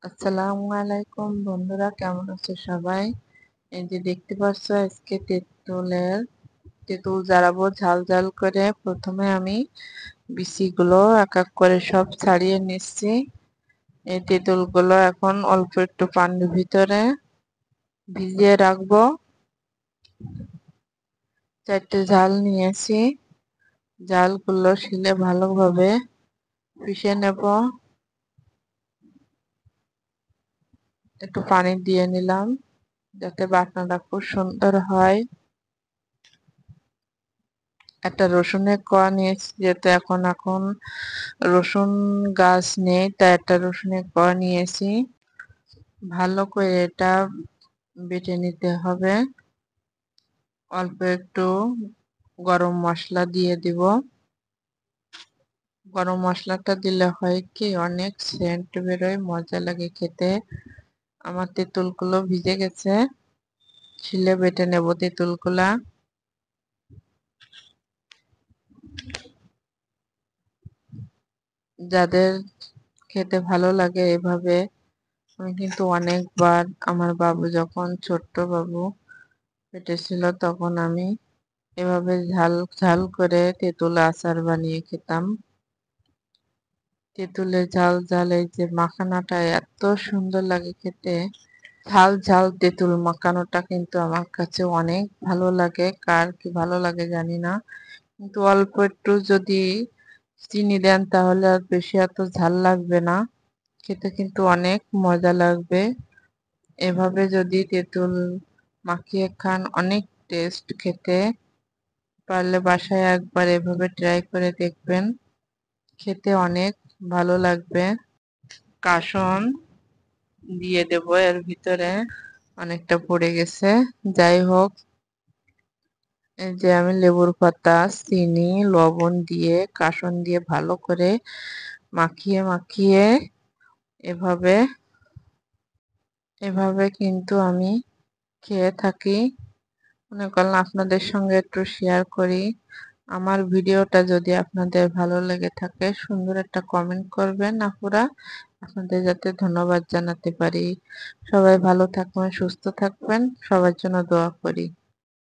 আসসালামু আলাইকুম বন্ধুরা, কেমন আছো সবাই? এই যে দেখতে পাচ্ছ, আজকে তেঁতুল জারাবো ঝাল ঝাল করে। প্রথমে আমি বিচিগুলো এক এক করে সব ছাড়িয়ে নিচ্ছি। এই তেঁতুলগুলো এখন অল্প একটু পানির ভিতরে ভিজিয়ে রাখবো। 4টে ঝাল নিয়েছি, ঝালগুলো শিলে ভালোভাবে পিষে নেব। একটু পানি দিয়ে নিলাম যাতে বাটনাটা খুব সুন্দর হয়। একটা রসুনের কোয়া নিয়েছি, যেহেতু এখন রসুন গাছ নেই, তাই একটা রসুনের কোয়া নিয়েছি। ভালো করে এটা বেটে নিতে হবে। অল্প একটু গরম মশলা দিয়ে দিব। গরম মশলাটা দিলে হয় কি, অনেক সেন্ট বেরোয়, মজা লাগে খেতে। আমার তেঁতুলগুলো ভিজে গেছে, শিলে বেটে নেব তেঁতুলগুলা। যাদের খেতে ভালো লাগে এভাবে, আমি কিন্তু অনেকবার, আমার বাবু যখন ছোট্ট বাবু পেটে ছিল তখন আমি এভাবে ঝাল ঝাল করে তেঁতুল আচার বানিয়ে খেতাম। তেঁতুলের ঝাল ঝাল এই যে মাখানাটা এত সুন্দর লাগে খেতে। ঝাল ঝাল তেঁতুল মাখানোটা কিন্তু আমার কাছে অনেক ভালো লাগে। কার কি ভালো লাগে জানি না, কিন্তু অল্প একটু যদি চিনি দেন তাহলে আর বেশি এত ঝাল লাগবে না, খেতে কিন্তু অনেক মজা লাগবে। এভাবে যদি তেঁতুল মাখিয়ে খান, অনেক টেস্ট খেতে। পারলে বাসায় একবার এভাবে ট্রাই করে দেখবেন, খেতে অনেক ভালো লাগবে। কাসন দিয়ে দেব এর ভিতরে, অনেকটা পড়ে গেছে। যাই হোক, এই যে আমি লেবুর পাতা, চিনি, লবণ দিয়ে কাসন দিয়ে ভালো করে মাখিয়ে মাখিয়ে এভাবে এভাবে কিন্তু আমি খেয়ে থাকি। মনে করলাম আপনাদের সঙ্গে একটু শেয়ার করি। আমার ভিডিওটা যদি আপনাদের ভালো লেগে থাকে, সুন্দর একটা কমেন্ট করবেন আপুরা, আপনাদের যাতে ধন্যবাদ জানাতে পারি। সবাই ভালো থাকবেন, সুস্থ থাকবেন, সবার জন্য দোয়া করি।